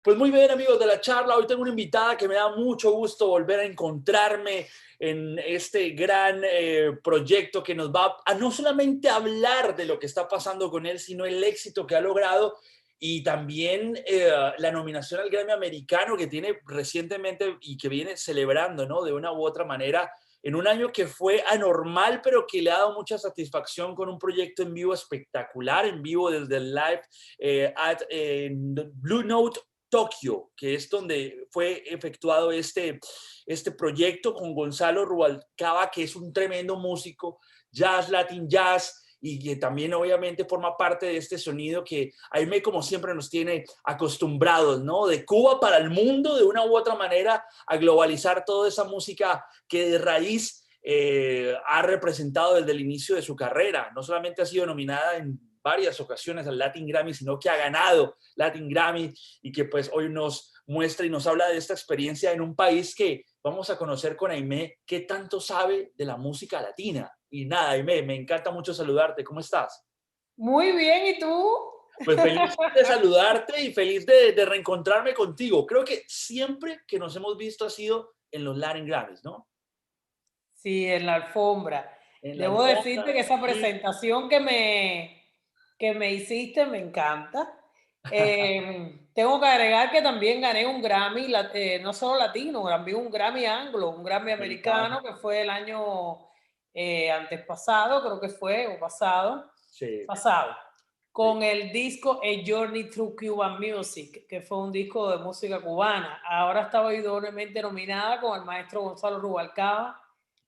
Pues muy bien, amigos de la charla. Hoy tengo una invitada que me da mucho gusto volver a encontrarme en este gran proyecto que nos va a no solamente hablar de lo que está pasando con él, sino el éxito que ha logrado y también la nominación al Grammy americano que tiene recientemente y que viene celebrando, ¿no? De una u otra manera en un año que fue anormal, pero que le ha dado mucha satisfacción con un proyecto en vivo espectacular, en vivo desde el live Blue Note Tokio, que es donde fue efectuado este proyecto con Gonzalo Rubalcaba, que es un tremendo músico, jazz, latin jazz, y que también obviamente forma parte de este sonido que Aimee como siempre nos tiene acostumbrados, ¿no? De Cuba para el mundo, de una u otra manera, a globalizar toda esa música que de raíz ha representado desde el inicio de su carrera. No solamente ha sido nominada en varias ocasiones al Latin Grammy, sino que ha ganado Latin Grammy y que pues hoy nos muestra y nos habla de esta experiencia en un país que vamos a conocer con Aimee qué tanto sabe de la música latina. Y nada, Aimee, me encanta mucho saludarte. ¿Cómo estás? Muy bien, ¿y tú? Pues feliz de saludarte y feliz de reencontrarme contigo. Creo que siempre que nos hemos visto ha sido en los Latin Grammys, ¿no? Sí, en la alfombra. En la Debo decirte alfombra. que esa Y presentación que me hiciste me encanta. Tengo que agregar que también gané un Grammy, no solo latino, también un Grammy anglo, un Grammy americano. americano, que fue el año antes pasado, creo que fue, o pasado, Sí, pasado, sí. con el disco A Journey Through Cuban Music, que fue un disco de música cubana. Ahora estaba idóneamente nominada con el maestro Gonzalo Rubalcaba,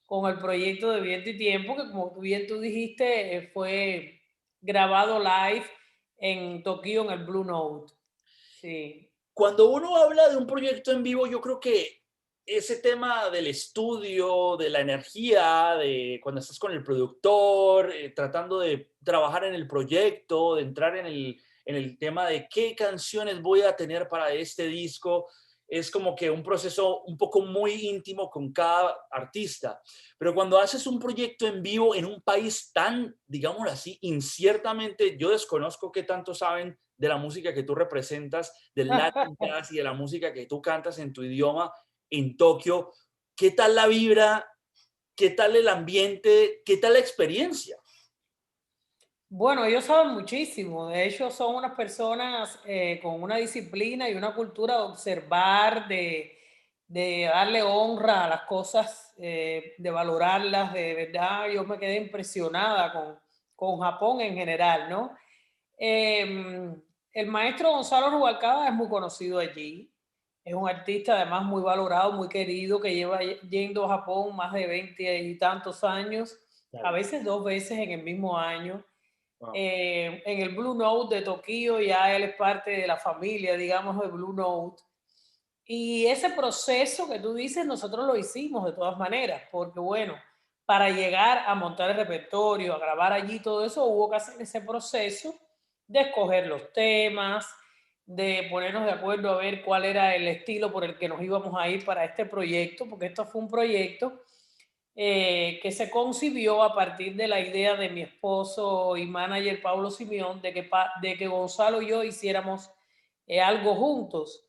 con el proyecto de Viento y Tiempo, que como bien tú dijiste, fue grabado live en Tokio en el Blue Note. Sí. Cuando uno habla de un proyecto en vivo, yo creo que ese tema del estudio, de la energía, de cuando estás con el productor, tratando de trabajar en el proyecto, de entrar en el tema de qué canciones voy a tener para este disco, es como que un proceso un poco muy íntimo con cada artista. Pero cuando haces un proyecto en vivo en un país tan, digámoslo así, inciertamente, yo desconozco qué tanto saben de la música que tú representas, del Latin jazz y de la música que tú cantas en tu idioma en Tokio. ¿Qué tal la vibra? ¿Qué tal el ambiente? ¿Qué tal la experiencia? Bueno, ellos saben muchísimo. De hecho, son unas personas con una disciplina y una cultura de observar, de darle honra a las cosas, de valorarlas. De verdad, yo me quedé impresionada con Japón en general, ¿no? Eh, el maestro Gonzalo Rubalcaba es muy conocido allí. Es un artista además muy valorado, muy querido, que lleva yendo a Japón más de 20 y tantos años, a Claro. veces 2 veces en el mismo año. Wow. En el Blue Note de Tokio ya él es parte de la familia, digamos, de Blue Note. Y ese proceso que tú dices, nosotros lo hicimos de todas maneras, porque bueno, para llegar a montar el repertorio, a grabar allí, todo eso, hubo que hacer ese proceso de escoger los temas, de ponernos de acuerdo a ver cuál era el estilo por el que nos íbamos a ir para este proyecto, porque esto fue un proyecto que se concibió a partir de la idea de mi esposo y manager Pablo Simeón de que Gonzalo y yo hiciéramos algo juntos.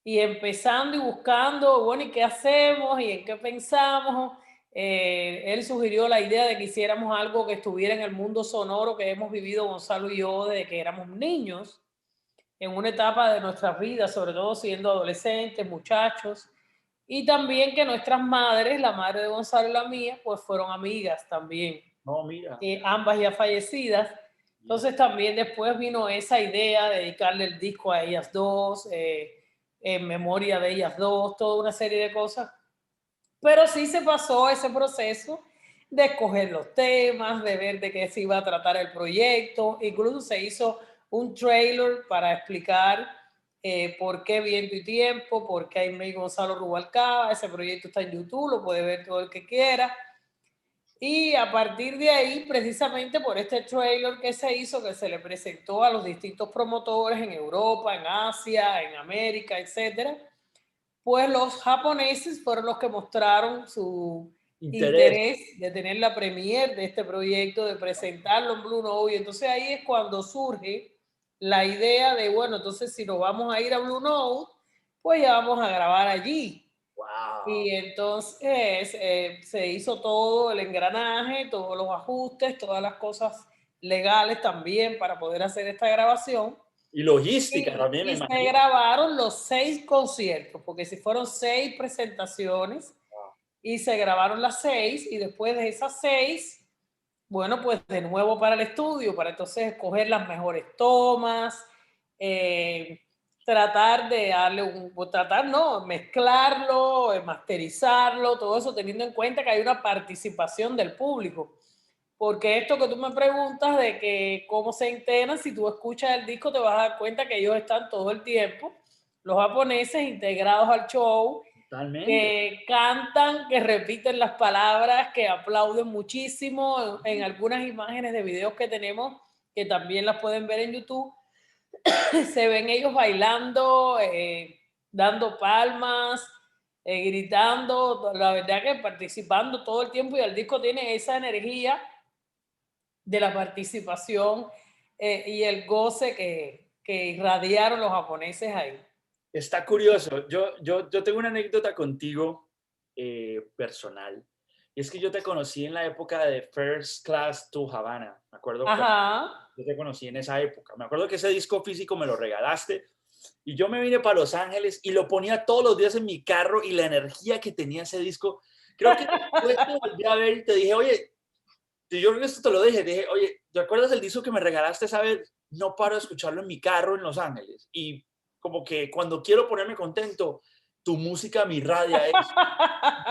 Y empezando y buscando, bueno, ¿y qué hacemos? ¿Y en qué pensamos? Él sugirió la idea de que hiciéramos algo que estuviera en el mundo sonoro que hemos vivido Gonzalo y yo desde que éramos niños, en una etapa de nuestras vidas, sobre todo siendo adolescentes, muchachos, y también que nuestras madres, la madre de Gonzalo y la mía, pues fueron amigas también, No, mira, ambas ya fallecidas. mira. Entonces también después vino esa idea de dedicarle el disco a ellas dos, en memoria de ellas dos, toda una serie de cosas. Pero sí se pasó ese proceso de escoger los temas, de ver de qué se iba a tratar el proyecto. Incluso se hizo un trailer para explicar por qué Viento y Tiempo, por qué Aimee Gonzalo Rubalcaba. Ese proyecto está en YouTube, lo puede ver todo el que quiera. Y a partir de ahí, precisamente por este trailer que se hizo, que se le presentó a los distintos promotores en Europa, en Asia, en América, etcétera, pues los japoneses fueron los que mostraron su Interés. interés de tener la premier de este proyecto, de presentarlo en Blue Note. Y entonces ahí es cuando surge la idea de, bueno, entonces si nos vamos a ir a Blue Note, pues ya vamos a grabar allí. Wow. Y entonces se hizo todo el engranaje, todos los ajustes, todas las cosas legales también para poder hacer esta grabación. Y logística también, me Y se imagino. grabaron los 6 conciertos, porque si fueron 6 presentaciones y se grabaron las 6 y después de esas 6, bueno, pues de nuevo para el estudio, para entonces escoger las mejores tomas, eh, tratar de darle tratar no, mezclarlo, masterizarlo, todo eso teniendo en cuenta que hay una participación del público. Porque esto que tú me preguntas de que cómo se integran, si tú escuchas el disco te vas a dar cuenta que ellos están todo el tiempo, los japoneses integrados al show, Totalmente. que cantan, que repiten las palabras, que aplauden muchísimo. En algunas imágenes de videos que tenemos, que también las pueden ver en YouTube, se ven ellos bailando, dando palmas, gritando, la verdad que participando todo el tiempo y el disco tiene esa energía de la participación y el goce que irradiaron los japoneses ahí. Está curioso. Yo tengo una anécdota contigo personal. Y es que yo te conocí en la época de First Class to Havana. Me acuerdo cuando Ajá. yo te conocí en esa época. Me acuerdo que ese disco físico me lo regalaste y yo me vine para Los Ángeles y lo ponía todos los días en mi carro y la energía que tenía ese disco. Creo que después te volví a ver y te dije, oye, yo creo que esto te lo dije, oye, ¿te acuerdas del disco que me regalaste esa vez? No paro de escucharlo en mi carro en Los Ángeles. Y como que cuando quiero ponerme contento, tu música me irradia eso.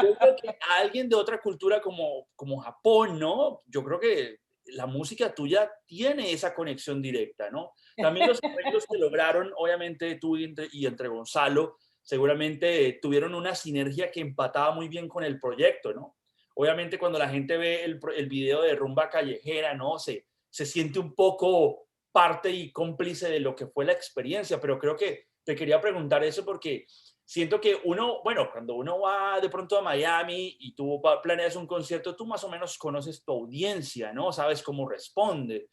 Yo creo que a alguien de otra cultura como Japón, ¿no? Yo creo que la música tuya tiene esa conexión directa, ¿no? También los arreglos que lograron, obviamente tú y entre Gonzalo, seguramente tuvieron una sinergia que empataba muy bien con el proyecto, ¿no? Obviamente cuando la gente ve el video de Rumba Callejera, ¿no? Se siente un poco parte y cómplice de lo que fue la experiencia, pero creo que te quería preguntar eso porque siento que uno, bueno, cuando uno va de pronto a Miami y tú planeas un concierto, tú más o menos conoces tu audiencia, ¿no? Sabes cómo responde.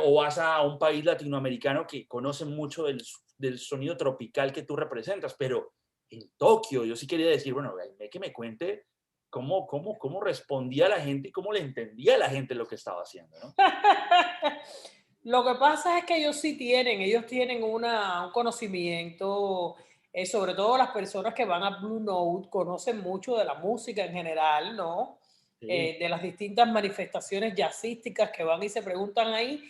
O vas a un país latinoamericano que conoce mucho del sonido tropical que tú representas, pero en Tokio yo sí quería decir, bueno, que me cuente cómo respondía la gente y cómo le entendía a la gente lo que estaba haciendo, ¿no? Lo que pasa es que ellos tienen un conocimiento, sobre todo las personas que van a Blue Note, conocen mucho de la música en general, ¿no? Sí, De las distintas manifestaciones jazzísticas que van y se preguntan ahí,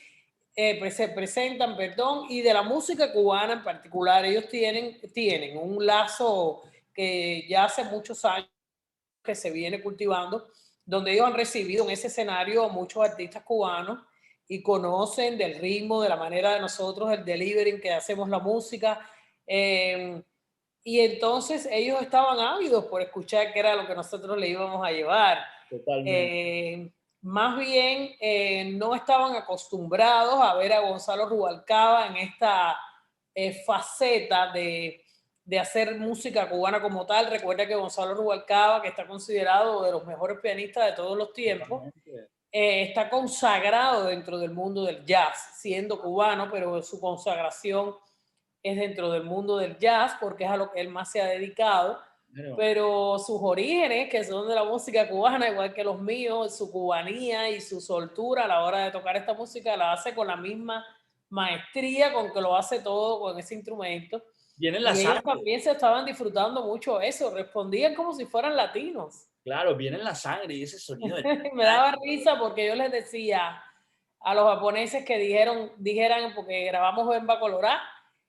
se presentan, perdón, y de la música cubana en particular. Ellos tienen un lazo que ya hace muchos años que se viene cultivando, donde ellos han recibido en ese escenario muchos artistas cubanos y conocen del ritmo, de la manera de nosotros, el delivery en que hacemos la música. Eh, y entonces ellos estaban ávidos por escuchar qué era lo que nosotros le íbamos a llevar. totalmente. Eh, Más bien no estaban acostumbrados a ver a Gonzalo Rubalcaba en esta faceta de hacer música cubana como tal. Recuerda que Gonzalo Rubalcaba, que está considerado de los mejores pianistas de todos los tiempos, Totalmente. está consagrado dentro del mundo del jazz, siendo cubano, pero su consagración es dentro del mundo del jazz porque es a lo que él más se ha dedicado, Claro. pero sus orígenes, que son de la música cubana, igual que los míos, su cubanía y su soltura a la hora de tocar esta música, la hace con la misma maestría con que lo hace todo con ese instrumento. Viene en la Y ellos sangre. también se estaban disfrutando mucho eso, respondían como si fueran latinos. Claro, viene en la sangre y ese sonido del Me daba risa porque yo les decía a los japoneses que dijeran, porque grabamos Bemba Colorá,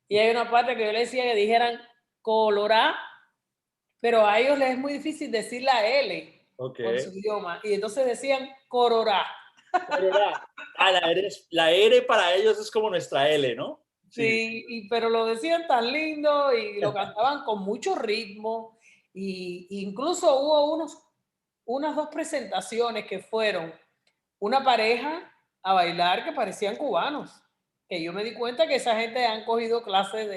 y hay una parte que yo les decía que dijeran Colorá, pero a ellos les es muy difícil decir la L Ok. con su idioma, y entonces decían Cororá. Pero la R para ellos es como nuestra L, ¿no? Sí. Sí, pero lo decían tan lindo y lo cantaban con mucho ritmo, y incluso hubo unas dos presentaciones que fueron una pareja a bailar que parecían cubanos, que yo me di cuenta que esa gente han cogido clases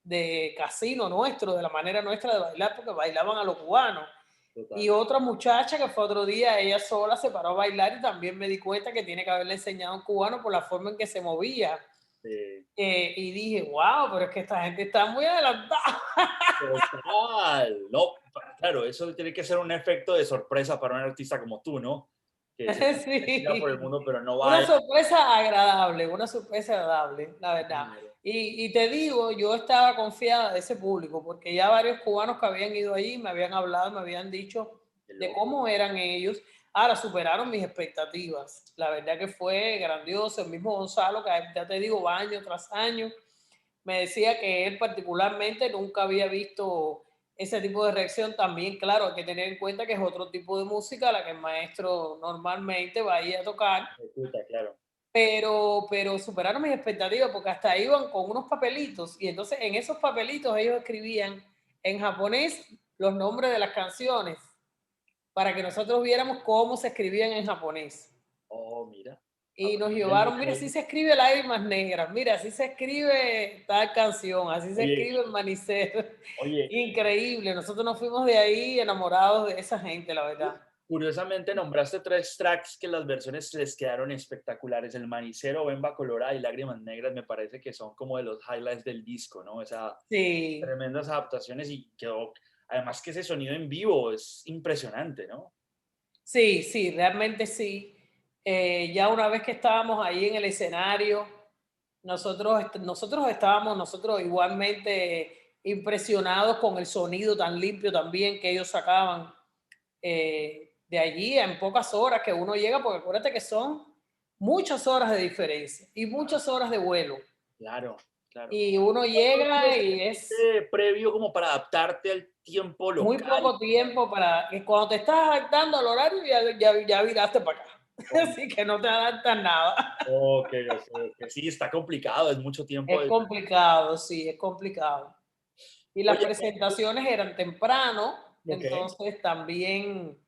de casino nuestro, de la manera nuestra de bailar, porque bailaban a los cubanos. Y Total. otra muchacha que fue otro día, ella sola se paró a bailar y también me di cuenta que tiene que haberle enseñado a un cubano por la forma en que se movía. Y dije, wow, pero es que esta gente está muy adelantada. Total. No, claro, eso tiene que ser un efecto de sorpresa para un artista como tú, ¿no? Que se gira por el Sí, mundo, pero no va a... una sorpresa agradable, la verdad. Y te digo, yo estaba confiada de ese público, porque ya varios cubanos que habían ido allí me habían hablado, me habían dicho Qué de loco. cómo eran ellos. Ahora superaron mis expectativas. La verdad que fue grandioso. El mismo Gonzalo, que ya te digo, va año tras año, me decía que él particularmente nunca había visto ese tipo de reacción. También, claro, hay que tener en cuenta que es otro tipo de música a la que el maestro normalmente va a ir a tocar, Ejecuta, claro. pero superaron mis expectativas porque hasta iban con unos papelitos y entonces en esos papelitos ellos escribían en japonés los nombres de las canciones para que nosotros viéramos cómo se escribían en japonés. Oh, mira. Y nos Aprendiendo llevaron, mira, así ahí. se escribe Lágrimas Negras, mira, así se escribe tal canción, así se Oye, escribe Manicero. oye, Increíble, nosotros nos fuimos de ahí enamorados de esa gente, la verdad. curiosamente nombraste tres tracks que las versiones les quedaron espectaculares. El Manicero, Bemba Colorada y Lágrimas Negras me parece que son como de los highlights del disco, ¿no? Esas Sí, tremendas adaptaciones y quedó, además que ese sonido en vivo es impresionante, ¿no? sí, sí, realmente sí. Ya una vez que estábamos ahí en el escenario, nosotros estábamos nosotros igualmente impresionados con el sonido tan limpio también que ellos sacaban de allí en pocas horas que uno llega, porque acuérdate que son muchas horas de diferencia y muchas horas de vuelo. Claro, claro. Y uno ¿Cuántos llega días y es tuviste previo como para adaptarte al tiempo muy local? poco tiempo para que cuando te estás adaptando al horario ya viraste para acá. Así que no te adaptas nada. Ok, ok, ok. Sí, está complicado, es mucho tiempo. Es complicado, sí, es complicado. Y las Oye, presentaciones eran temprano, ok. entonces también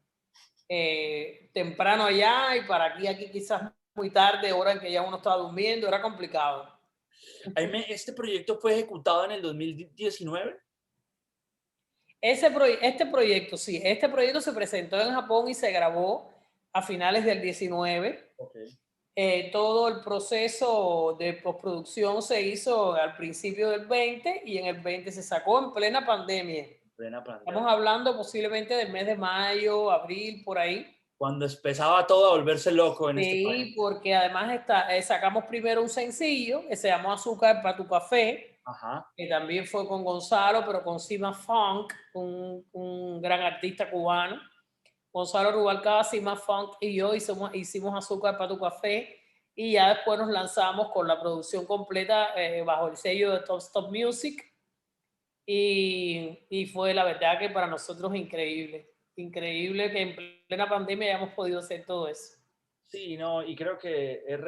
temprano allá y para aquí quizás muy tarde, hora en que ya uno estaba durmiendo, era complicado. Jaime, ¿este proyecto fue ejecutado en el 2019? Este proyecto, sí, este proyecto se presentó en Japón y se grabó a finales del 19. Ok, Todo el proceso de postproducción se hizo al principio del 20 y en el 20 se sacó en plena pandemia. plena pandemia. Estamos hablando posiblemente del mes de mayo, abril, por ahí. Cuando empezaba todo a volverse loco en este país. Sí, porque además sacamos primero un sencillo que se llamó Azúcar para tu café, Ajá. que también fue con Gonzalo, pero con Sima Funk, un gran artista cubano. Gonzalo Rubalcaba, Sima Funk y yo hicimos Azúcar para tu café y ya después nos lanzamos con la producción completa bajo el sello de Top Stop Music y fue la verdad que para nosotros increíble, increíble que en plena pandemia hayamos podido hacer todo eso. Sí, no, y creo que es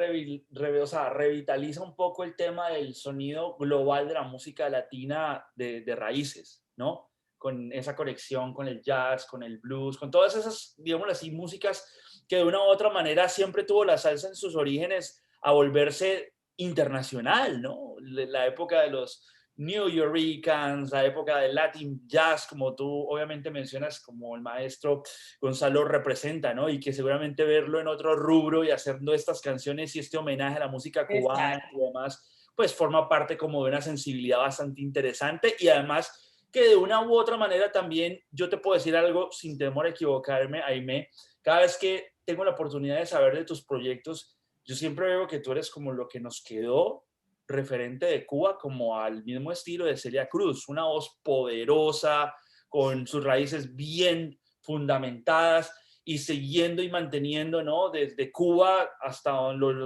o sea, revitaliza un poco el tema del sonido global de la música latina de raíces, ¿no? Con esa conexión con el jazz, con el blues, con todas esas, digamos así, músicas que de una u otra manera siempre tuvo la salsa en sus orígenes a volverse internacional, ¿no? La época de los New Yorkers, la época del Latin Jazz, como tú obviamente mencionas, como el maestro Gonzalo representa, ¿no? Y que seguramente verlo en otro rubro y haciendo estas canciones y este homenaje a la música cubana Exacto. y demás, pues forma parte como de una sensibilidad bastante interesante y además que de una u otra manera también yo te puedo decir algo sin temor a equivocarme, Aimé, cada vez que tengo la oportunidad de saber de tus proyectos, yo siempre veo que tú eres como lo que nos quedó referente de Cuba, como al mismo estilo de Celia Cruz, una voz poderosa, con sus raíces bien fundamentadas y siguiendo y manteniendo, ¿no? Desde Cuba hasta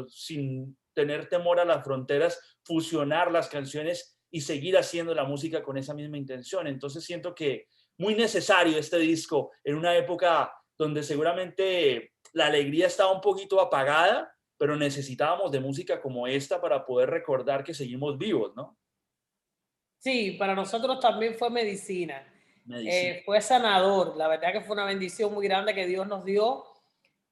sin tener temor a las fronteras, fusionar las canciones y seguir haciendo la música con esa misma intención. Entonces siento que muy necesario este disco en una época donde seguramente la alegría estaba un poquito apagada, pero necesitábamos de música como esta para poder recordar que seguimos vivos, ¿no? Sí, para nosotros también fue medicina, Medicina. fue sanador, la verdad que fue una bendición muy grande que Dios nos dio,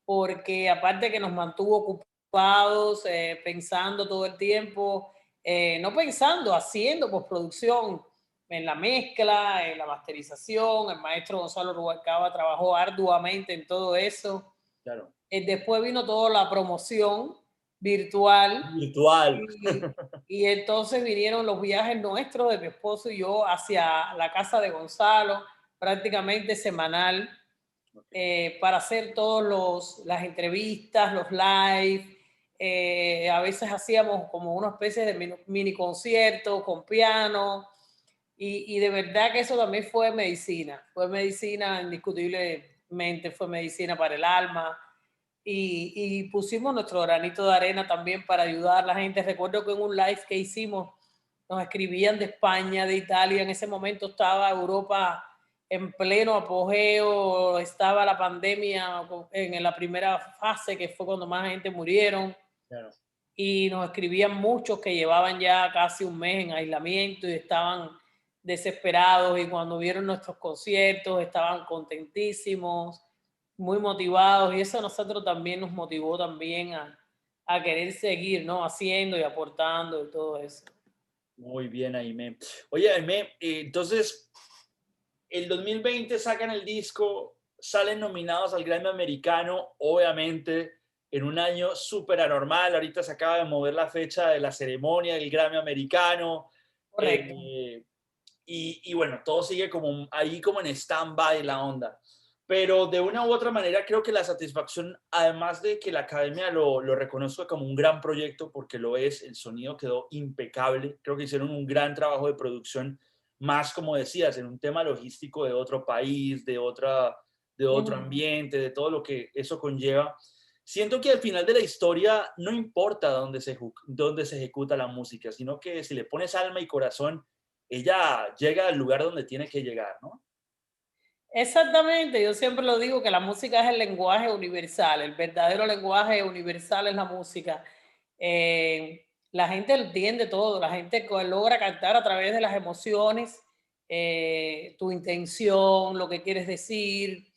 porque aparte que nos mantuvo ocupados, pensando todo el tiempo, no pensando, haciendo postproducción, en la mezcla, en la masterización, el maestro Gonzalo Rubalcaba trabajó arduamente en todo eso. Claro. Después vino toda la promoción virtual. virtual. Y, y entonces vinieron los viajes nuestros de mi esposo y yo hacia la casa de Gonzalo, prácticamente semanal, para hacer todas las entrevistas, los live. A veces hacíamos como una especie de mini concierto con piano. Y de verdad que eso también fue medicina indiscutiblemente, fue medicina para el alma. Y pusimos nuestro granito de arena también para ayudar a la gente. Recuerdo que en un live que hicimos nos escribían de España, de Italia. En ese momento estaba Europa en pleno apogeo, estaba la pandemia en la primera fase, que fue cuando más gente murieron. Claro. Y nos escribían muchos que llevaban ya casi un mes en aislamiento y estaban desesperados, y cuando vieron nuestros conciertos estaban contentísimos, muy motivados, y eso a nosotros también nos motivó también a querer seguir, ¿no? Haciendo y aportando y todo eso. Muy bien, Aimé. Oye, Aimé, entonces, el 2020 sacan el disco, salen nominados al Grammy Americano, obviamente en un año súper anormal. Ahorita se acaba de mover la fecha de la ceremonia del Grammy Americano. Correcto. Y bueno, todo sigue como ahí como en stand-by la onda. Pero de una u otra manera creo que la satisfacción, además de que la academia lo reconozca como un gran proyecto, porque lo es, el sonido quedó impecable, creo que hicieron un gran trabajo de producción, más como decías, en un tema logístico de otro país, de otro ambiente, de todo lo que eso conlleva. Siento que al final de la historia no importa dónde se ejecuta la música, sino que si le pones alma y corazón, ella llega al lugar donde tiene que llegar, ¿no? Exactamente, yo siempre lo digo que la música es el lenguaje universal, el verdadero lenguaje universal es la música. La gente entiende todo, la gente logra cantar a través de las emociones, tu intención, lo que quieres decir,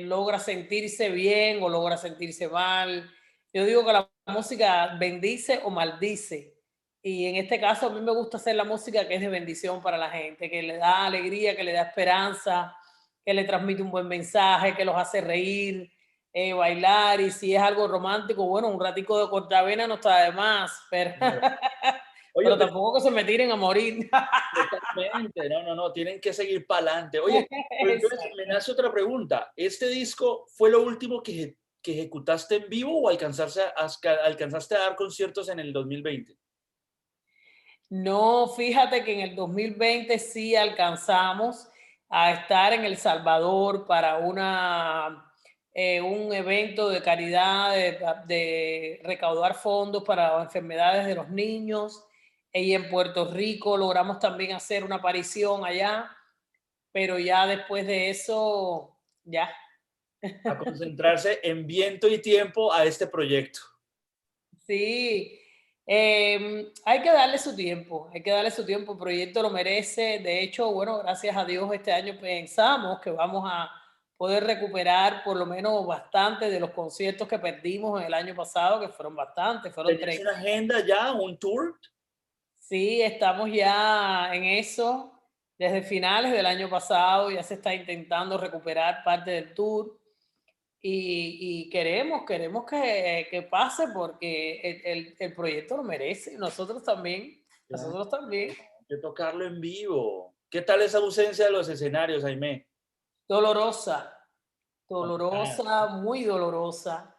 logra sentirse bien o logra sentirse mal. Yo digo que la música bendice o maldice. Y en este caso a mí me gusta hacer la música que es de bendición para la gente, que le da alegría, que le da esperanza, que le transmite un buen mensaje, que los hace reír, bailar, y si es algo romántico, bueno, un ratico de cortavena no está de más, pero, Claro. Oye, pero pero tampoco que se me tiren a morir. totalmente, no, tienen que seguir para adelante. Oye, pero entonces me nace otra pregunta. ¿Este disco fue lo último que ejecutaste en vivo o alcanzaste a dar conciertos en el 2020? No, fíjate que en el 2020 sí alcanzamos a estar en El Salvador para un evento de caridad, de recaudar fondos para enfermedades de los niños. Y en Puerto Rico logramos también hacer una aparición allá, pero ya después de eso, ya. A concentrarse en viento y tiempo a este proyecto. Sí, hay que darle su tiempo, hay que darle su tiempo, el proyecto lo merece. De hecho, bueno, gracias a Dios este año pensamos que vamos a poder recuperar por lo menos bastante de los conciertos que perdimos en el año pasado, que fueron bastantes, fueron ¿Tenías 3. una agenda ya, un tour? Sí, estamos ya en eso. Desde finales del año pasado ya se está intentando recuperar parte del tour. Y queremos que pase porque el proyecto lo merece. Nosotros también, Claro, nosotros también. hay que tocarlo en vivo. ¿Qué tal esa ausencia de los escenarios, Jaime? Dolorosa, Complicada. dolorosa, muy dolorosa.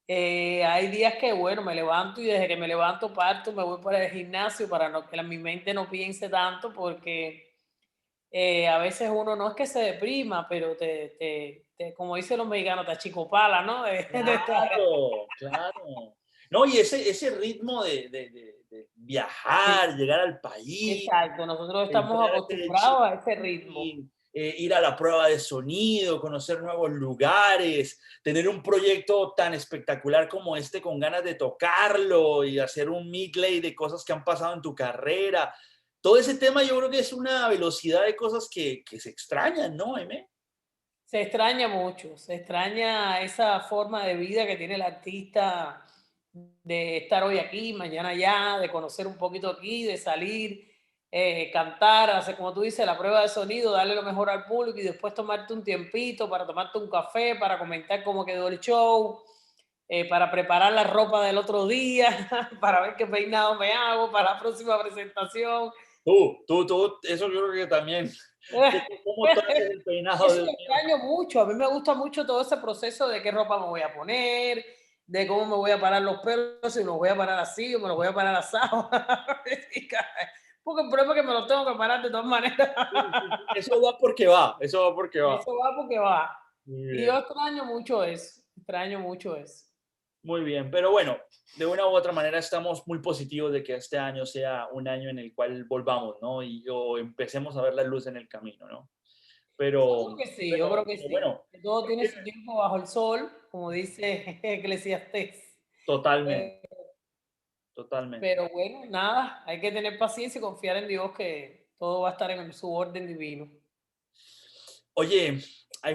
Hay días que, bueno, me levanto y desde que me levanto parto, me voy para el gimnasio para que mi mente no piense tanto porque a veces uno no es que se deprima, pero como dicen los mexicanos, te achicopala, ¿no? Claro, claro. No, y ese ritmo de Sí, viajar, llegar al país, exacto, nosotros estamos entrar a aquel acostumbrados a ese ritmo. check-in, ir a la prueba de sonido, conocer nuevos lugares, tener un proyecto tan espectacular como este con ganas de tocarlo y hacer un medley de cosas que han pasado en tu carrera. Todo ese tema yo creo que es una velocidad de cosas que se extrañan, ¿no, Aimé? Se extraña mucho, se extraña esa forma de vida que tiene el artista de estar hoy aquí, mañana allá, de conocer un poquito aquí, de salir, cantar, hacer como tú dices, la prueba de sonido, darle lo mejor al público y después tomarte un tiempito para tomarte un café, para comentar cómo quedó el show. para preparar la ropa del otro día, para ver qué peinado me hago para la próxima presentación. Eso yo creo que también, ¿cómo tú haces el peinado, Eso Dios lo mío? extraño mucho. A mí me gusta mucho todo ese proceso de qué ropa me voy a poner, de cómo me voy a parar los pelos, si me los voy a parar así o me los voy a parar asado. Porque el problema es que me los tengo que parar de todas maneras. Eso va porque va, eso va porque va. Eso va porque va. Muy Y yo bien, extraño mucho eso. Extraño mucho eso. muy bien. Pero bueno, de una u otra manera estamos muy positivos de que este año sea un año en el cual volvamos, ¿no? Y o empecemos a ver la luz en el camino, ¿no? Yo Pero, creo que sí, yo pero, creo que pero sí. bueno, Que todo creo tiene que su tiempo bajo el sol, como dice Eclesiastés. totalmente, Eh, totalmente. pero bueno, nada, hay que tener paciencia y confiar en Dios que todo va a estar en su orden divino. Oye,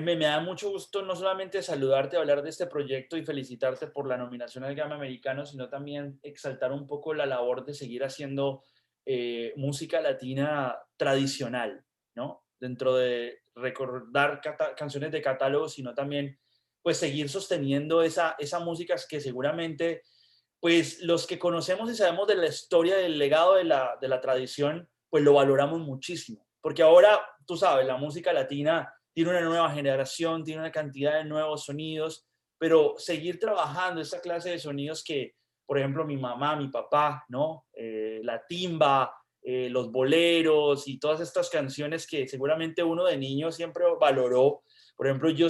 me da mucho gusto no solamente saludarte, hablar de este proyecto y felicitarte por la nominación al Grammy Americano, sino también exaltar un poco la labor de seguir haciendo música latina tradicional, ¿no? Dentro de recordar canciones de catálogo, sino también pues seguir sosteniendo esa música que seguramente pues los que conocemos y sabemos de la historia, del legado de la tradición, pues lo valoramos muchísimo. Porque ahora, tú sabes, la música latina tiene una nueva generación, tiene una cantidad de nuevos sonidos, pero seguir trabajando esa clase de sonidos que, por ejemplo, mi mamá, mi papá, ¿no? La timba, los boleros y todas estas canciones que seguramente uno de niño siempre valoró. Por ejemplo, yo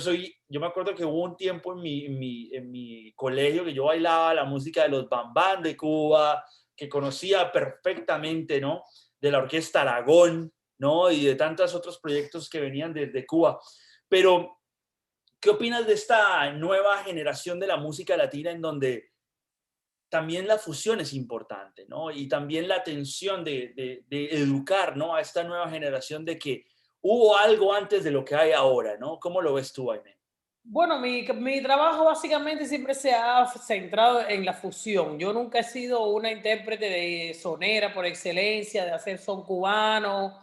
me acuerdo que hubo un tiempo en mi colegio que yo bailaba la música de los Bambán de Cuba, que conocía perfectamente, ¿no? De la Orquesta Aragón, ¿no? Y de tantos otros proyectos que venían desde Cuba. Pero, ¿qué opinas de esta nueva generación de la música latina en donde también la fusión es importante, ¿no? Y también la atención de educar, ¿no? A esta nueva generación de que hubo algo antes de lo que hay ahora, ¿no? ¿Cómo lo ves tú, Aime? Bueno, mi trabajo básicamente siempre se ha centrado en la fusión. Yo nunca he sido una intérprete de sonera por excelencia, de hacer son cubano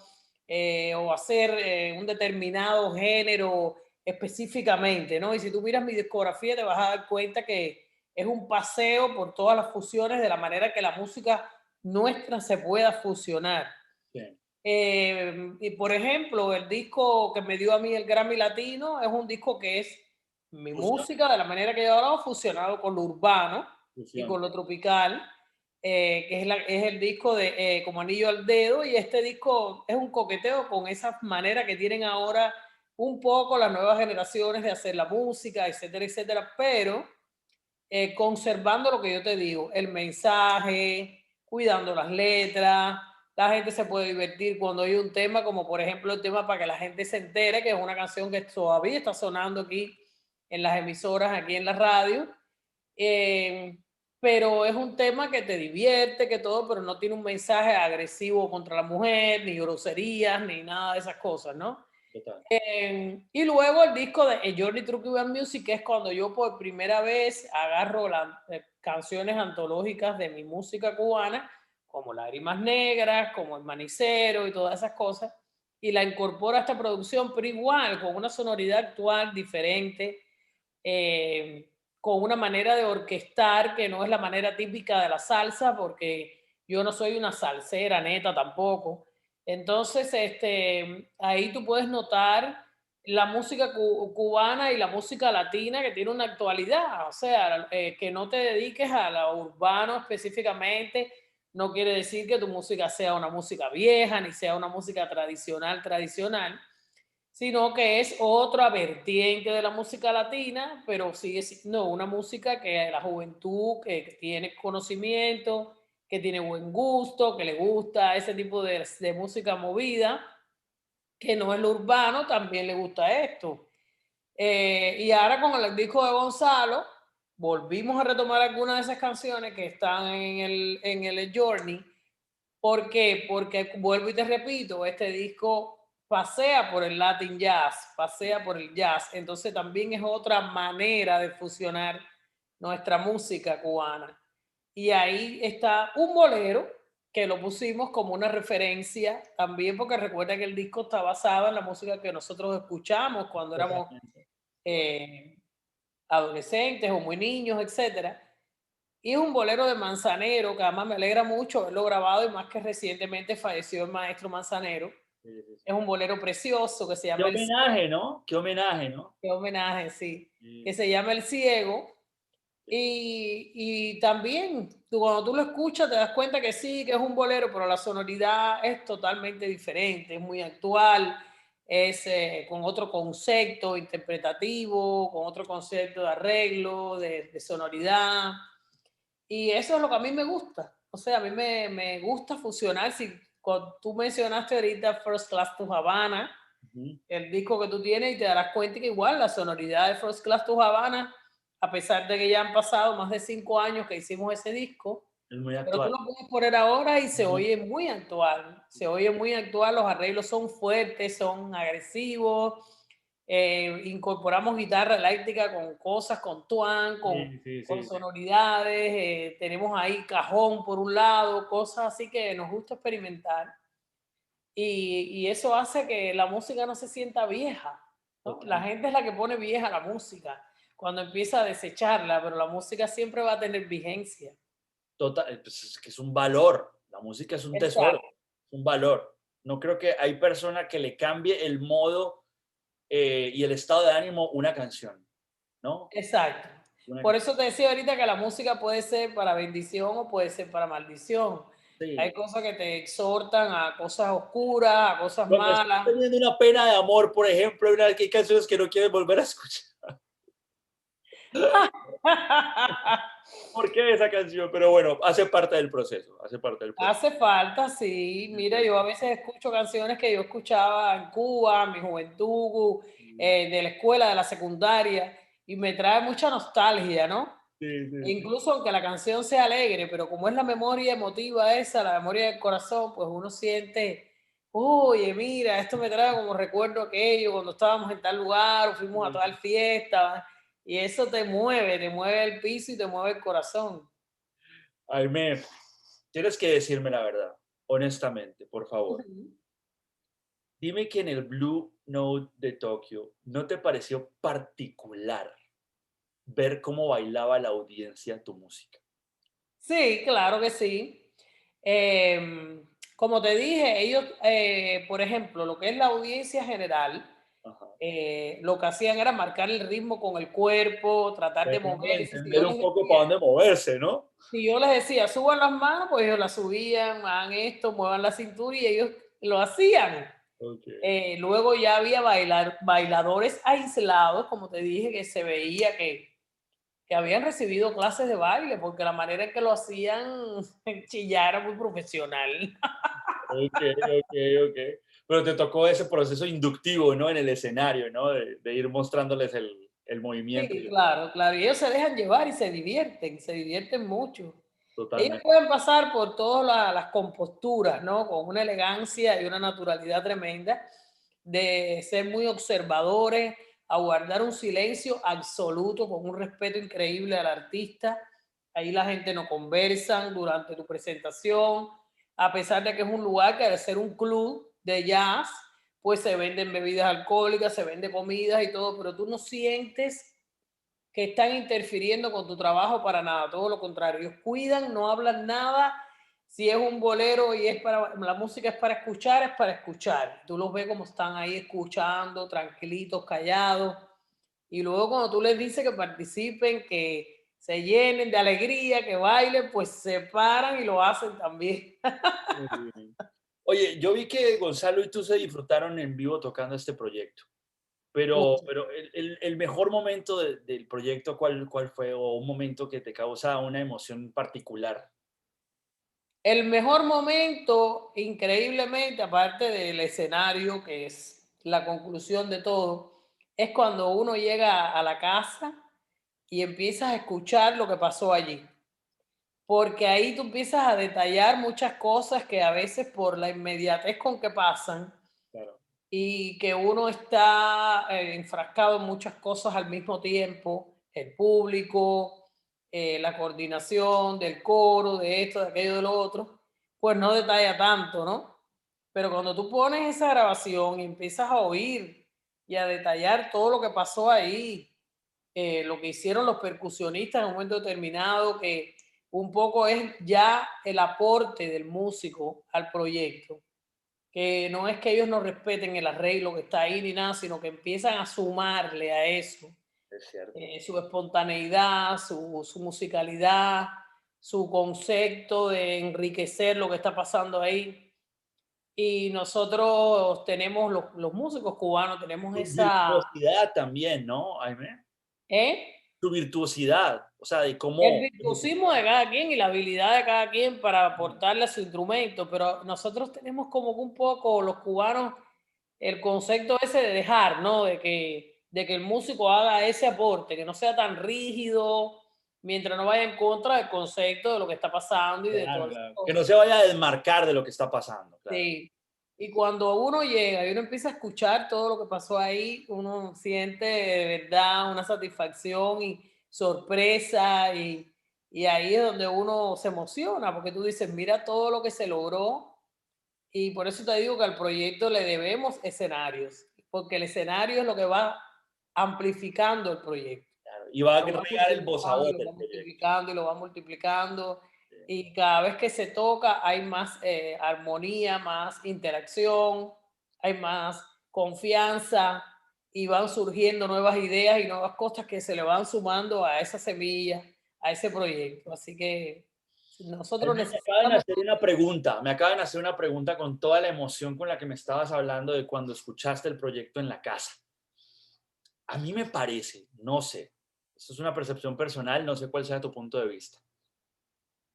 o hacer un determinado género específicamente, ¿no? Y si tú miras mi discografía te vas a dar cuenta que es un paseo por todas las fusiones de la manera que la música nuestra se pueda fusionar. Sí. Y por ejemplo, el disco que me dio a mí el Grammy Latino es un disco que es mi Fusión, música, de la manera que yo hablaba, fusionado con lo urbano y fusión. con lo tropical, que es el disco de Como Anillo al Dedo, y este disco es un coqueteo con esa manera que tienen ahora un poco las nuevas generaciones de hacer la música, etcétera, etcétera, pero conservando lo que yo te digo, el mensaje, cuidando las letras, la gente se puede divertir cuando hay un tema, como por ejemplo el tema para que la gente se entere, que es una canción que todavía está sonando aquí en las emisoras, aquí en la radio, eh, pero es un tema que te divierte, que todo, pero no tiene un mensaje agresivo contra la mujer, ni groserías, ni nada de esas cosas, ¿no? Total. Y luego el disco de A Journey Through Cuban Music, que es cuando yo por primera vez agarro las canciones antológicas de mi música cubana, como Lágrimas Negras, como El Manicero y todas esas cosas, y la incorporo a esta producción, pero igual, con una sonoridad actual diferente, eh, con una manera de orquestar que no es la manera típica de la salsa, porque yo no soy una salsera neta tampoco. Entonces, ahí tú puedes notar la música cubana y la música latina que tiene una actualidad, o sea, que no te dediques a lo urbano específicamente, no quiere decir que tu música sea una música vieja, ni sea una música tradicional, tradicional, sino que es otra vertiente de la música latina, pero sigue siendo una música que la juventud que tiene conocimiento, que tiene buen gusto, que le gusta ese tipo de música movida, que no es lo urbano, también le gusta esto. Y ahora con el disco de Gonzalo, volvimos a retomar algunas de esas canciones que están en el Journey. ¿Por qué? Porque vuelvo y te repito, este disco pasea por el Latin Jazz, pasea por el jazz, entonces también es otra manera de fusionar nuestra música cubana. Y ahí está un bolero que lo pusimos como una referencia también porque recuerda que el disco está basado en la música que nosotros escuchamos cuando éramos Totalmente. eh, adolescentes o muy niños, etcétera. Y es un bolero de Manzanero, que además me alegra mucho haberlo grabado y más que recientemente falleció el maestro Manzanero. Sí, sí, sí. Es un bolero precioso que se Qué llama El homenaje, ¿no? Qué homenaje, ¿no? Qué homenaje, sí, Sí, que se llama El Ciego. sí. Y también cuando tú lo escuchas te das cuenta que sí, que es un bolero, pero la sonoridad es totalmente diferente, es muy actual, es con otro concepto interpretativo, con otro concepto de arreglo, de sonoridad. Y eso es lo que a mí me gusta. O sea, a mí me gusta fusionar. Si cuando tú mencionaste ahorita First Class to Havana, Ujú. el disco que tú tienes, y te darás cuenta que igual la sonoridad de First Class to Havana, a pesar de que ya han pasado más de 5 años que hicimos ese disco, Es muy pero tú actual. lo puedes poner ahora y se Ujú. oye muy actual. Se oye muy actual, los arreglos son fuertes, son agresivos. Incorporamos guitarra eléctrica con cosas, con tuan, Sí, sí, con sí, sí. sonoridades. Tenemos ahí cajón por un lado, cosas así que nos gusta experimentar. Y eso hace que la música no se sienta vieja, ¿no? La Total. gente es la que pone vieja la música cuando empieza a desecharla, pero la música siempre va a tener vigencia. Total, pues es que es un valor. La música es un tesoro, Exacto, es un valor. No creo que hay persona que le cambie el modo y el estado de ánimo una canción, ¿no? exacto. Una Por can- eso te decía ahorita que la música puede ser para bendición o puede ser para maldición. Hay Sí. cosas que te exhortan a cosas oscuras, a cosas Cuando estás malas. teniendo una pena de amor, por ejemplo, hay canciones que no quieres volver a escuchar. ¿Por qué esa canción? Pero bueno, hace parte del proceso, hace parte del proceso. Hace falta, sí. Mira, yo a veces escucho canciones que yo escuchaba en Cuba, en mi juventud, de la escuela, de la secundaria, y me trae mucha nostalgia, ¿no? Sí, E sí, sí. incluso aunque la canción sea alegre, pero como es la memoria emotiva esa, la memoria del corazón, pues uno siente, oye, mira, esto me trae como recuerdo aquello, cuando estábamos en tal lugar, o fuimos a Sí. tal fiesta, y eso te mueve el piso y te mueve el corazón. Aime, tienes que decirme la verdad, honestamente, por favor. Ujú. Dime que en el Blue Note de Tokio no te pareció particular ver cómo bailaba la audiencia tu música. Sí, claro que sí. Como te dije, ellos, por ejemplo, lo que es la audiencia general, Ajá. lo que hacían era marcar el ritmo con el cuerpo, tratar de Tratando de moverse. entender un poco para dónde moverse, ¿no? Si yo les decía, suban las manos, pues ellos las subían, hagan esto, muevan la cintura y ellos lo hacían. Ok. Luego ya había bailadores aislados, como te dije, que se veía que habían recibido clases de baile, porque la manera en que lo hacían chillar era muy profesional. Ok, ok, ok. Pero te tocó ese proceso inductivo, ¿no? En el escenario, ¿no? De ir mostrándoles el movimiento. Sí, claro, claro. Y ellos se dejan llevar y se divierten mucho. Ellos Totalmente. pueden pasar por todas las composturas, ¿no? Con una elegancia y una naturalidad tremenda, de ser muy observadores, a guardar un silencio absoluto, con un respeto increíble al artista. Ahí la gente no conversan durante tu presentación, a pesar de que es un lugar que al ser un club de jazz, pues se venden bebidas alcohólicas, se vende comidas y todo, pero tú no sientes que están interfiriendo con tu trabajo para nada, todo lo contrario, ellos cuidan, no hablan nada, si es un bolero y es para, la música es para escuchar, tú los ves como están ahí escuchando, tranquilitos, callados, y luego cuando tú les dices que participen, que se llenen de alegría, que bailen, pues se paran y lo hacen también. Muy bien. Oye, yo vi que Gonzalo y tú se disfrutaron en vivo tocando este proyecto, Mucho. pero el mejor momento del proyecto, ¿cuál fue? O un momento que te causa una emoción particular. El mejor momento, increíblemente, aparte del escenario, que es la conclusión de todo, es cuando uno llega a la casa y empiezas a escuchar lo que pasó allí. Porque ahí tú empiezas a detallar muchas cosas que a veces por la inmediatez con que pasan Claro. y que uno está enfrascado en muchas cosas al mismo tiempo, el público, la coordinación del coro, de esto, de aquello, de lo otro, pues no detalla tanto, ¿no? Pero cuando tú pones esa grabación y empiezas a oír y a detallar todo lo que pasó ahí, lo que hicieron los percusionistas en un momento determinado, que un poco es ya el aporte del músico al proyecto, que no es que ellos no respeten el arreglo que está ahí ni nada, sino que empiezan a sumarle a eso Es cierto. su espontaneidad, su musicalidad, su concepto de enriquecer lo que está pasando ahí. Y nosotros tenemos, los músicos cubanos, tenemos Su esa... virtuosidad también, ¿no, Jaime? ¿eh? Su virtuosidad, o sea, de El cómo... virtuosismo de cada quien y la habilidad de cada quien para aportarle a su instrumento, pero nosotros tenemos como que un poco, los cubanos, el concepto ese de dejar, ¿no? De que el músico haga ese aporte, que no sea tan rígido, mientras no vaya en contra del concepto de lo que está pasando y de Claro, todas esas claro. Que no cosas. se vaya a desmarcar de lo que está pasando, claro. Sí. Y cuando uno llega y uno empieza a escuchar todo lo que pasó ahí, uno siente de verdad una satisfacción y sorpresa y ahí es donde uno se emociona porque tú dices, mira todo lo que se logró y por eso te digo que al proyecto le debemos escenarios, porque el escenario es lo que va amplificando el proyecto. Claro. Y va a Lo va regar el voz a multiplicando y voz lo del va proyecto. multiplicando y lo va multiplicando. Sí. Y cada vez que se toca hay más armonía, más interacción, hay más confianza y van surgiendo nuevas ideas y nuevas cosas que se le van sumando a esa semilla, a ese proyecto. Así que nosotros Jaime, me acaban de necesitamos... hacer una pregunta, me acaban de hacer una pregunta con toda la emoción con la que me estabas hablando de cuando escuchaste el proyecto en la casa. A mí me parece, no sé, esto es una percepción personal, no sé cuál sea tu punto de vista,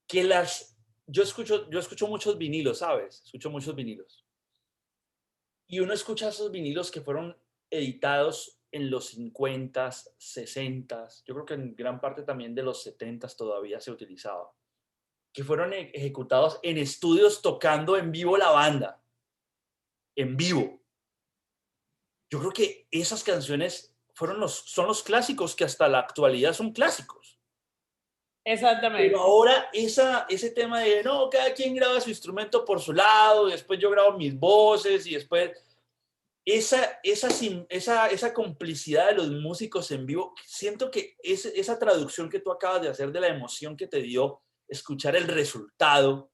que yo escucho muchos vinilos, ¿sabes? Escucho muchos vinilos. Y uno escucha esos vinilos que fueron editados en los 50, 60, yo creo que en gran parte también de los 70 todavía se utilizaba, que fueron ejecutados en estudios tocando en vivo la banda, en vivo. Yo creo que esas canciones son los clásicos que hasta la actualidad son clásicos. Pero Exactamente. ahora ese tema de, no, cada quien graba su instrumento por su lado, y después yo grabo mis voces, y después esa complicidad de los músicos en vivo, siento que esa traducción que tú acabas de hacer de la emoción que te dio escuchar el resultado,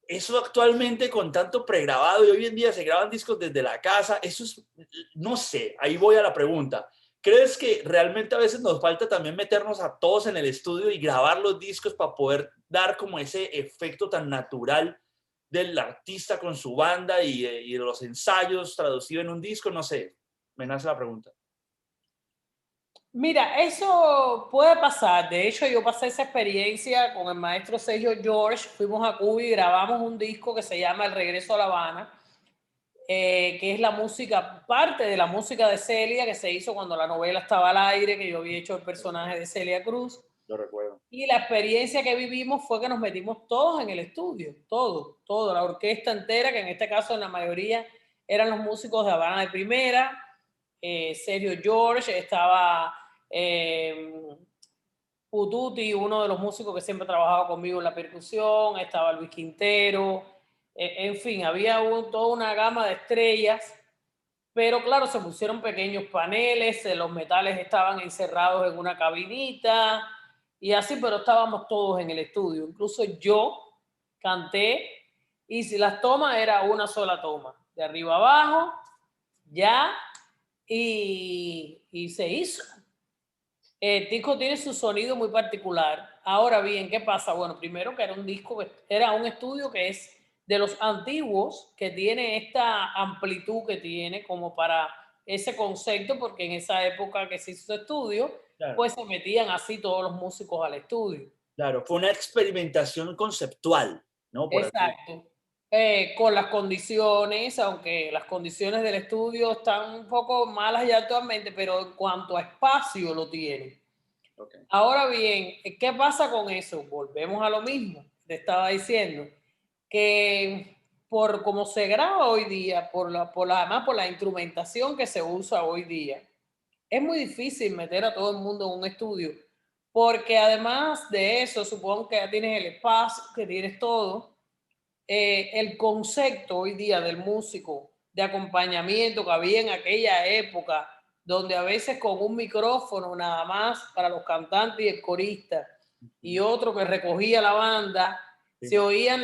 eso actualmente con tanto pregrabado y hoy en día se graban discos desde la casa, eso es, no sé, ahí voy a la pregunta. ¿Crees que realmente a veces nos falta también meternos a todos en el estudio y grabar los discos para poder dar como ese efecto tan natural del artista con su banda y de los ensayos traducido en un disco? No sé, me nace la pregunta. Mira, eso puede pasar. De hecho, yo pasé esa experiencia con el maestro Sergio George. Fuimos a Cuba y grabamos un disco que se llama El Regreso a La Habana, que es la música, parte de la música de Celia, que se hizo cuando la novela estaba al aire, que yo había hecho el personaje de Celia Cruz. Lo recuerdo. Y la experiencia que vivimos fue que nos metimos todos en el estudio, todo, la orquesta entera, que en este caso en la mayoría eran los músicos de Habana de Primera, Sergio George, estaba Pututi, uno de los músicos que siempre ha trabajado conmigo en la percusión, estaba Luis Quintero, en fin, había toda una gama de estrellas, pero claro, se pusieron pequeños paneles, los metales estaban encerrados en una cabinita y así, pero estábamos todos en el estudio. Incluso yo canté y si las tomas era una sola toma, de arriba abajo, ya, y se hizo. El disco tiene su sonido muy particular. Ahora bien, ¿qué pasa? Bueno, primero que era un disco, era un estudio que es de los antiguos, que tiene esta amplitud que tiene como para ese concepto, porque en esa época que se hizo ese estudio, Claro, pues se metían así todos los músicos al estudio. claro, fue una experimentación conceptual, ¿no? Por así. Exacto. Con las condiciones, aunque las condiciones del estudio están un poco malas ya actualmente, pero en cuanto a espacio lo tiene. Okay. Ahora bien, ¿qué pasa con eso? Volvemos a lo mismo. Te estaba diciendo que por cómo se graba hoy día, además por la instrumentación que se usa hoy día, es muy difícil meter a todo el mundo en un estudio, porque además de eso, supongo que ya tienes el espacio, que tienes todo, el concepto hoy día del músico de acompañamiento que había en aquella época donde a veces con un micrófono nada más para los cantantes y el corista, y otro que recogía la banda, Sí. se oían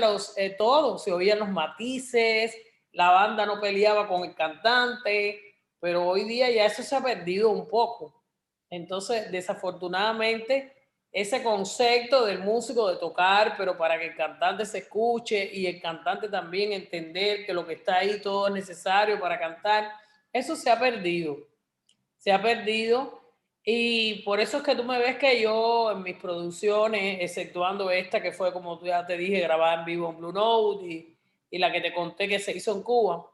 todos, se oían los matices, la banda no peleaba con el cantante, pero hoy día ya eso se ha perdido un poco. Entonces, desafortunadamente, ese concepto del músico de tocar, pero para que el cantante se escuche y el cantante también entender que lo que está ahí todo es necesario para cantar, eso se ha perdido. Se ha perdido y por eso es que tú me ves que yo en mis producciones, exceptuando esta que fue, como tú ya te dije, grabada en vivo en Blue Note y la que te conté que se hizo en Cuba,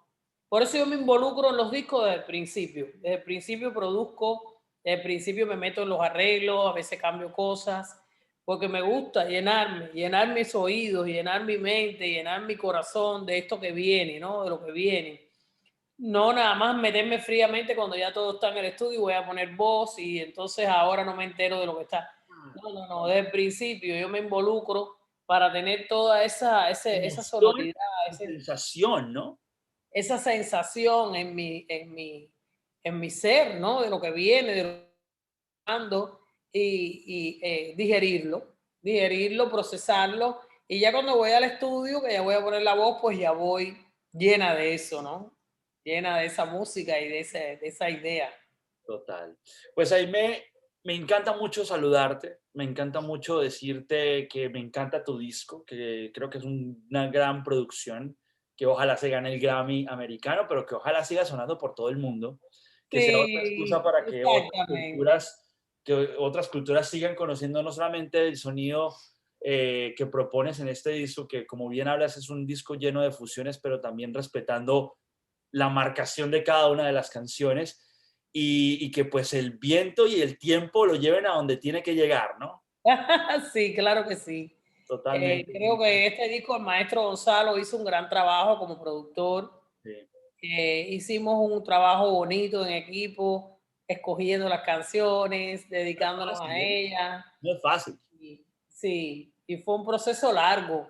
por eso yo me involucro en los discos desde el principio. Desde el principio produzco, desde el principio me meto en los arreglos, a veces cambio cosas, porque me gusta llenar mis oídos, llenar mi mente, llenar mi corazón de esto que viene, ¿no? De lo que viene. No, nada más meterme fríamente cuando ya todo está en el estudio y voy a poner voz y entonces ahora no me entero de lo que está. No, desde el principio yo me involucro para tener toda esa Emoción sonoridad, y sensación, ¿no? esa sensación en mi ser, ¿no? De lo que viene, de lo que ando digerirlo, procesarlo y ya cuando voy al estudio, que ya voy a poner la voz, pues ya voy llena de eso, ¿no? Llena de esa música y de esa idea. Total. Pues ahí me encanta mucho saludarte, me encanta mucho decirte que me encanta tu disco, que creo que es una gran producción, que ojalá se gane el Grammy americano, pero que ojalá siga sonando por todo el mundo, que sea otra excusa Sí, para exactamente. que otras culturas sigan conociendo no solamente el sonido que propones en este disco, que como bien hablas es un disco lleno de fusiones, pero también respetando la marcación de cada una de las canciones y que pues el viento y el tiempo lo lleven a donde tiene que llegar, ¿no? Sí, claro que sí. Totalmente. Creo que este disco el maestro Gonzalo hizo un gran trabajo como productor. Sí. Hicimos un trabajo bonito en equipo, escogiendo las canciones, No es dedicándonos a fácil, ¿eh? ellas. No es fácil, Sí, y fue un proceso largo,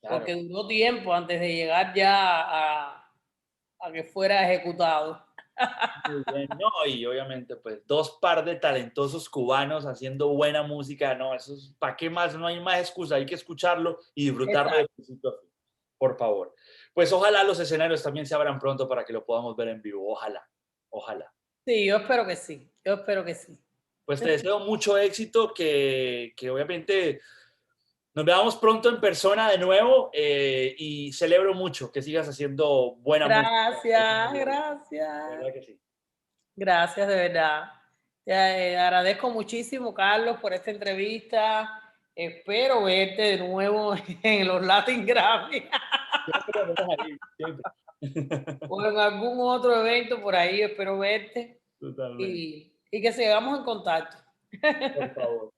claro. porque duró tiempo antes de llegar ya a que fuera ejecutado. Muy bien, no, y obviamente, pues, dos par de talentosos cubanos haciendo buena música, no, eso es, ¿para qué más? No hay más excusa, hay que escucharlo y disfrutarlo de Exacto. principio a fin, por favor. Pues ojalá los escenarios también se abran pronto para que lo podamos ver en vivo, ojalá, ojalá. Sí, yo espero que sí, yo espero que sí. Pues te deseo mucho éxito, que obviamente nos veamos pronto en persona de nuevo y celebro mucho que sigas haciendo buena música. Gracias, De gracias. verdad que sí. Gracias, de verdad. Te agradezco muchísimo, Carlos, por esta entrevista. Espero verte de nuevo en los Latin Grammy Siempre nos vemos ahí, siempre. o en algún otro evento por ahí. Espero verte Totalmente, y que sigamos en contacto. por favor.